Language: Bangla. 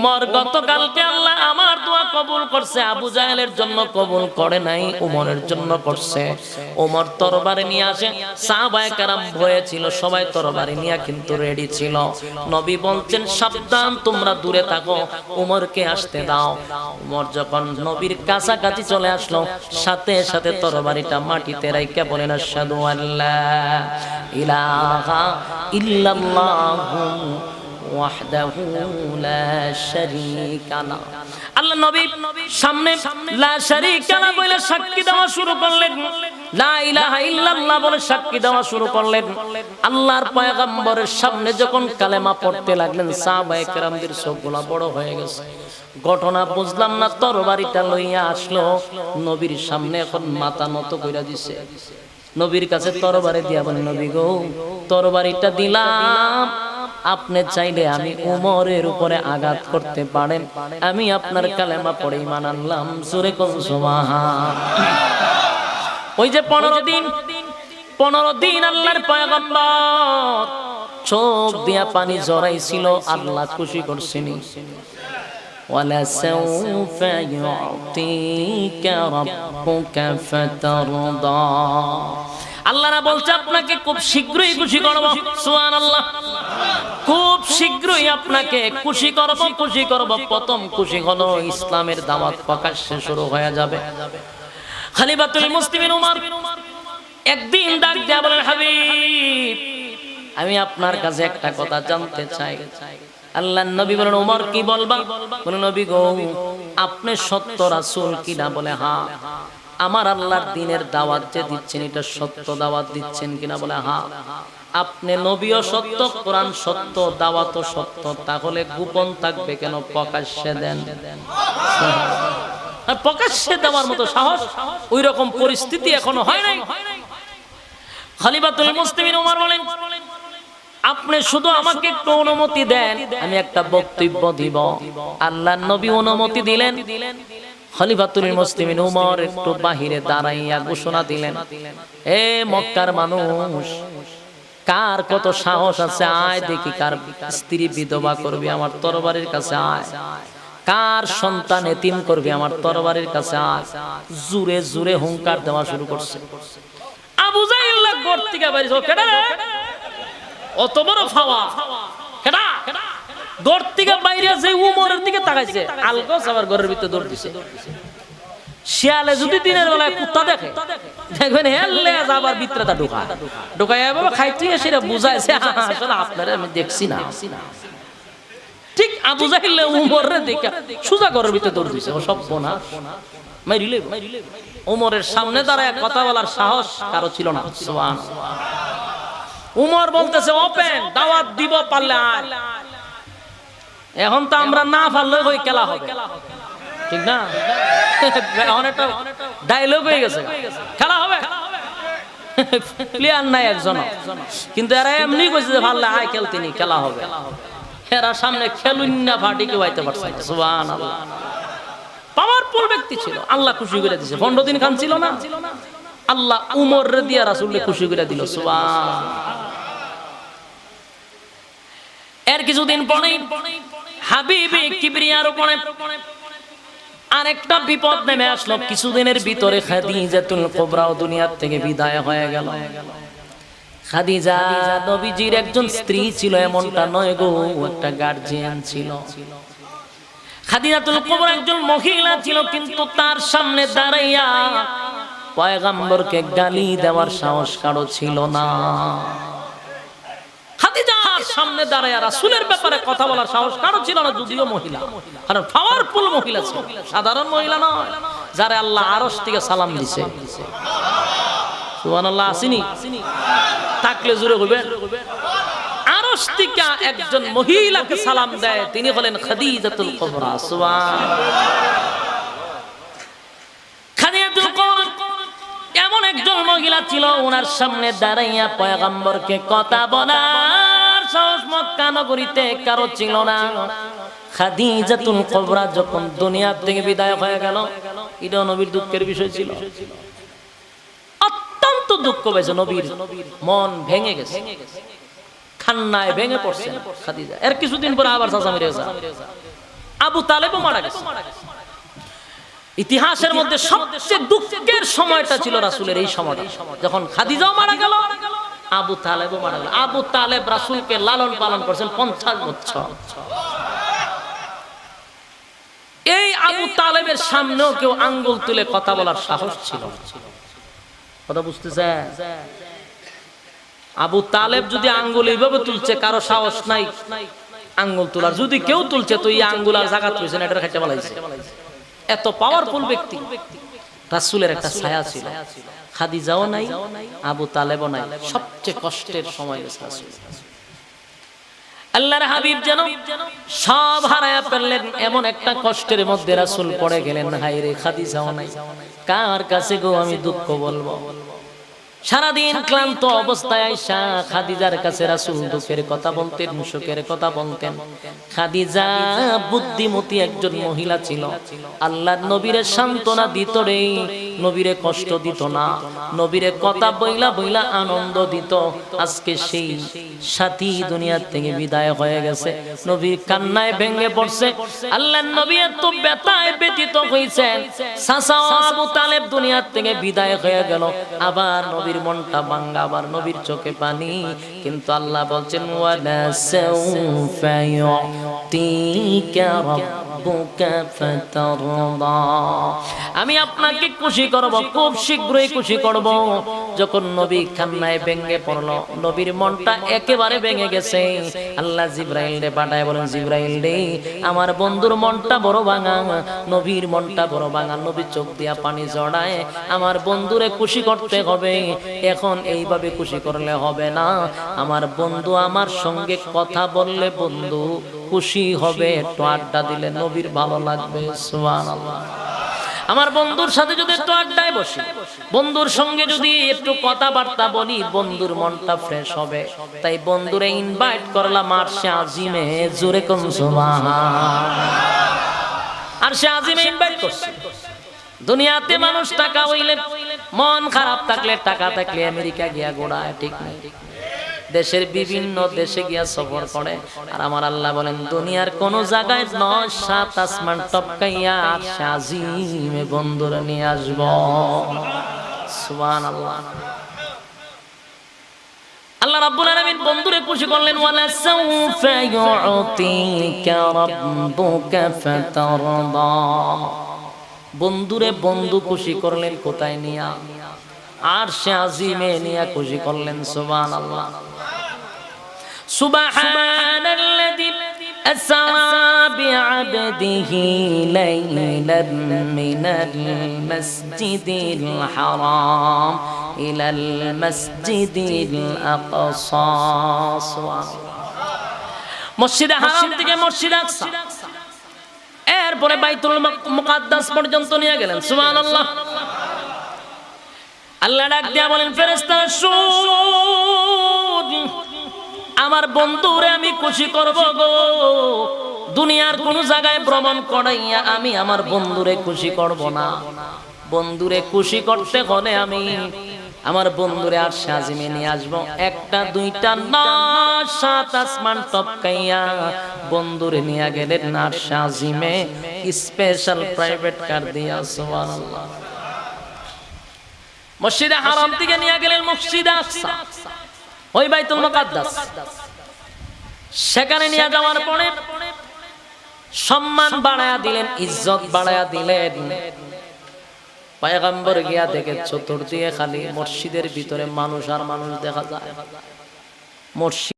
ওমর গতকালকে আল্লাহ আমার দোয়া কবুল করছে, আবু জাহেলের জন্য কবুল করে নাই, ওমরের জন্য করছে। ওমর তরবারি নিয়ে আসে, সাহাবায়ে কেরাম ভয়ে ছিল, সবাই তরবারি নিয়ে কিন্তু রেডি ছিল। নবী বলছেন সাবধান, তোমরা দূরে থাকো, ওমরকে আসতে দাও। ওমর যখন নবীর কাছাকাছি চলে আসলো, সাথে সাথে তরবারিটা মাটিতে রাইখা বলেন আশহাদু আল্লা ইলাহা ইল্লাল্লাহু ওয়াহদাহু লা শারীকা লা। আল্লাহ নবী সামনে লা শারীকা লা বলে সাক্ষী দেওয়া শুরু করলেন, লা ইলাহা ইল্লাল্লাহ বলে সাক্ষী দেওয়া শুরু করলেন। আল্লাহর পয়গম্বরের সামনে যখন কালেমা পড়তে লাগলেন, সাহাবায়ে কেরামদের চোখগুলো বড় হয়ে গেছে। ঘটনা বুঝলাম না, তরবারিটা লইয়া আসলো নবীর সামনে, এখন মাথা নত কইরা দিছে। নবীর কাছে তরবারি দিয়া বলে, নবী গো তরবারিটা দিলাম, আপনি চাইলে আমি উমরের উপরে আঘাত করতে পারেন, আমি আপনার কালেমা পড়ে ঈমান আনলাম। জোরে কোন সুবহান। ওই যে 15 দিন আল্লাহর পয়গম্বর চোখ দিয়া পানি জড়াইছিল, আল্লাহ খুশি করছেন। ওয়ালা সাউফা ইউতিকা রাব্বুকা ফাতারদা। আল্লাহ না বলছে আপনাকে খুব শীঘ্রই খুশি করব। সুবহানাল্লাহ। খুব শীঘ্রই আপনাকে খুশি করব। প্রথম খুশি হলো ইসলামের দাওয়াত প্রকাশ্যে শুরু হয়ে যাবে। খলিফাতুল মুসলিমিন উমর একদিন ডাক দিয়া বলেন, হাবিব আমি আপনার কাছে একটা কথা জানতে চাই। আল্লাহর নবী বলেন, ওমর কি বলবা? বলেন, নবী গো আপনি সত্য রাসূল কিনা? বলে হ্যাঁ। আমার আল্লাহর দ্বীনের দাওয়াত যে দিচ্ছেন, এটা সত্য দাওয়াত দিচ্ছেন কিনা? বলে হ্যাঁ। আপনি নবীও সত্য, কোরআন সত্য, দাওয়াতও সত্য, তাহলে গোপন থাকবে কেন? প্রকাশ্যে দেন। আর প্রকাশ্যে দেওয়ার মতো সাহস, ওই রকম পরিস্থিতি এখনো হয় নাই। খলিফাতুল মুসলিমিন উমর বলেন, আপনি শুধু আমাকে একটু অনুমতি দেন, আমি একটা বক্তব্য দিব। আল্লাহর নবী অনুমতি দিলেন। খলিফাতুল মুসলিমিন উমর একটু বাহিরে দাঁড়াইয়া ঘোষণা দিলেন, এ মক্কার মানুষ, কার কত সাহস আছে আয় দেখি, কার স্ত্রী বিধবা করবি আমার তরবারির কাছে আয়, কার সন্তান এতিম করবি আমার তরবারির কাছে আয়। জুরে জুরে হুঙ্কার দেওয়া শুরু করছে। আবু জাহেল ঘর থেকে বাইরে, কেডা অত বড় ফাওয়া, কেডা ঘর থেকে বাইরে যে উমরের দিকে তাকাইছে, আলগস আবার ঘরের ভিতরে দৌড় দিছে। শিয়ালে যদি দিনের বেলায় কুত্তা দেখে, দেখবেন হেললে আবার ভিতরেটা ঢোকায় এভাবে খাইতে সেটা বুঝাইছে, আসলে আপনারা আমি দেখছি না। ঠিক আবু জাহেল উমরের দিকে সোজা ঘরের ভিতরে দৌড় দিছে। ও সব বোনা মাইরিলে উমরের সামনে দাঁড়ায় কথা বলার সাহস কারো ছিল না। সুবহানাল্লাহ। উমর বলতেছে, ওপেন দাওয়াত দিব, পারলে আয়। এখন তো আমরা না পারলে ওই খেলা হবে, ঠিক না? অনেকটা ডায়লগ হয়ে গেছে, খেলা হবে, প্লেয়ার নাই একজন, কিন্তু এরা এমনি কইছে যে পারলে আয় খেলতে নি, খেলা হবে। এরা সামনে খেলুন না ফাটি কেউ আইতে পারছে না। সুবহানাল্লাহ। পাওয়ারফুল ব্যক্তি ছিল, আল্লাহ খুশি করে দিয়েছে। 15 দিন খান ছিল না, আল্লাহ উমর রে দিয়া রাসূলকে খুশি করে দিল। সুবহানাল্লাহ। এর কিছুদিন পরে হাবিবে কিবরিয়ার উপরে আরেকটা বিপদ নেমে আসলো। কিছুদিনের ভিতরে খাদিজাতুল কুবরা দুনিয়া থেকে বিদায় হয়ে গেল। খাদিজা নবীজির একজন স্ত্রী ছিল এমনটা নয় গো, একটা গার্জিয়ান ছিল। খাদিজাতুল কুবরা একজন মহিলা ছিল, কিন্তু তার সামনে দাঁড়াইয়া পয়গম্বরকে গালি দেওয়ার সাহস কারো ছিল না। খাদিজার সামনে দাঁড়াইয়া রাসূলের ব্যাপারে কথা বলার সাহস কারো ছিল না, যদিও মহিলা, কারণ পাওয়ারফুল মহিলা ছিল, সাধারণ মহিলা নয়, যারে আল্লাহ আরশ থেকে সালাম দিছে। সুবহানাল্লাহ। আসেনি? থাকলে জোরে কইবেন। আরশ থেকে একজন মহিলাকে সালাম দেয়, তিনি হলেন খাদিজাতুল কুবরা। সুবহানাল্লাহ। খাদিজাতুল কুবরা এমন একজন মহিলা ছিল, ওনার সামনে দাঁড়াইয়া পয়গম্বরকে কথা বলার সাহস মক্কা নগরীতে কারো ছিল না। খাদিজাতুল কুবরা যখন দুনিয়া থেকে বিদায় হয়ে গেল, এটা নবীর দুঃখের বিষয় ছিল। অত্যন্ত দুঃখ পেয়েছে, নবীর মন ভেঙে গেছে, কান্নায় ভেঙে পড়ছে খাদিজা। এর কিছুদিন পরে আবার চাচা মেরে গেছে। আবু তালেবও মারা গেছে। ইতিহাসের মধ্যে সবচেয়ে দুঃখের সময়টা ছিল রাসূলের এই সময়টা, যখন খাদিজাও মারা গেল, আবু তালেবও মারা গেল। আবু তালেব রাসূলকে লালন পালন করেছেন 50 বছর। এই আবু তালেবের সামনেও কেউ আঙ্গুল তুলে কথা বলার সাহস ছিল। কথা বুঝতেছে? আবু তালেব যদি আঙ্গুল এইভাবে তুলছে, কারো সাহস নাই আঙ্গুল তোলার। যদি কেউ তুলছে তো এই আঙ্গুল আর জায়গা তুলছে না, এটা খাইতে বলাইছে। এত পাওয়ারফুল ব্যক্তি। রাসূলের একটা ছায়া ছিল। খাদিজাও নাই, আবু তালেবও নাই। সবচেয়ে কষ্টের সময় গেছে রাসূল। আল্লাহর হাবিব যেন সব হারায়া ফেললেন, এমন একটা কষ্টের মধ্যে রাসূল পড়ে গেলেন। হায় রে, খাদিজাও নাই, কার কাছে গো আমি দুঃখ বলবো? সারাদিন ক্লান্ত অবস্থায় আয়েশা খাদিজার কাছে রাসূল দুঃখের কথা বলতেন, সুখের কথা বলতেন। খাদিজা বুদ্ধিমতী একজন মহিলা ছিল। আল্লাহর নবীরে সান্ত্বনা দিত রে, নবীরে কষ্ট দিত না, নবীরে কথা বইলা বইলা আনন্দ দিত। আজকে সেই সাথী দুনিয়া থেকে বিদায় হয়ে গেছে, নবীর কান্নায় ভেঙে পড়ছে। আল্লাহর নবী এত ব্যথায় ব্যথিত হয়েছেন। চাচা আবু তালেব দুনিয়া থেকে বিদায় হয়ে গেল, আবার নবীর মনটা ভাঙা, আবার নবীর চোখে পানি। কিন্তু আল্লাহ বলছেন ওয়ালা সাউফা ইউতিকা রাব্বুকা ফাতারদা, আমি আপনাকে খুশি করব, খুব শীঘ্রই খুশি করব। যখন নবী কান্নায় ভেঙে পড়ল, নবীর মনটা একেবারে ভেঙে গেছে। আল্লাহ জিবরাইল রে পাঠায় বলেন, জিবরাইল রে, আমার বন্ধুর মনটা বড় ভাঙা, নবীর মনটা বড় ভাঙা, নবীর চোখ দিয়া পানি জড়ায়, আমার বন্ধুরে খুশি করতে হবে। এখন এইভাবে খুশি করলে হবে না, আমার বন্ধু আমার সঙ্গে কথা বললে বন্ধু খুশি হবে, একটু আড্ডা দিলে নবীর ভালো লাগবে। সুবহানাল্লাহ। আমার বন্ধুর সাথে যদি একটু আড্ডায় বসি, বন্ধুর সঙ্গে যদি একটু কথাবার্তা বলি, বন্ধুর মনটা ফ্রেশ হবে। তাই বন্ধুরে ইনভাইট করলাম আরশে আজিমে, জোরে কোন সুবহানাল্লাহ। আরশে আজিমে ইনভাইট করছি। দুনিয়াতে মানুষ টাকা হইলে, মন খারাপ থাকলে, টাকা থাকলে আমেরিকা গিয়া গোড়ায়, ঠিক নাই? দেশের বিভিন্ন দেশে গিয়া সফর করে। আর আমার আল্লাহ বলেন, দুনিয়ার কোন জায়গায় 9-7 আসমান টপকাইয়া আরশে আজিমে বন্ধুরা নিয়ে আসব। সুবহানাল্লাহ। আল্লাহ রাব্বুল আলামিন বন্ধুরে খুশি করলেন, ওয়ালা সাউফা ইউতিকা রাব্বুকা ফাতারদা। বন্ধুরে বন্ধু খুশি করলেন কোথায় নিয়া? আরশে আজিমে নিয়া খুশি করলেন। সুবহানাল্লাহ। সুবহানাল্লাযী আসরা বিআবদিহি লাইলান মিনাল মাসজিদিল হারাম ইলাল মাসজিদিল আকসা। মসজিদে হারাম থেকে মসজিদে আকসা, এরপরে বাইতুল মুকাদ্দাস পর্যন্ত নিয়ে গেলেন। সুবহানাল্লাহ। আল্লাহ ডাক দিয়া বলেন, ফেরেশতারা শুন, আমার বন্ধুরে আমি খুশি করব গো। দুনিয়ার কোন জায়গায় ভ্রমণ করাইয়া আমি আমার বন্ধুরে খুশি করব না। বন্ধুরে খুশি করতে হলে আমি আমার বন্ধুরে আরশে আজিমে নিয়ে আসবো। একটা দুইটা 9-7 আসমান টপকাইয়া বন্ধুরে নিয়ে গেলেন আরশে আজিমে, স্পেশাল প্রাইভেট কার দিয়া। সুবহানাল্লাহ। মসজিদে হারাম থেকে নিয়ে গেলেন মসজিদে আকসা, ওই বাইতুল মুকাদ্দাস। সেখানে নিয়ে যাওয়ার পরে সম্মান বাড়ায়া দিলেন, ইজ্জত বাড়ায়া দিলেন। পয়গম্বর গিয়া দেখে চতুর্দিকে খালি মসজিদের ভিতরে মানুষ আর মানুষ দেখা যায়। মসজিদ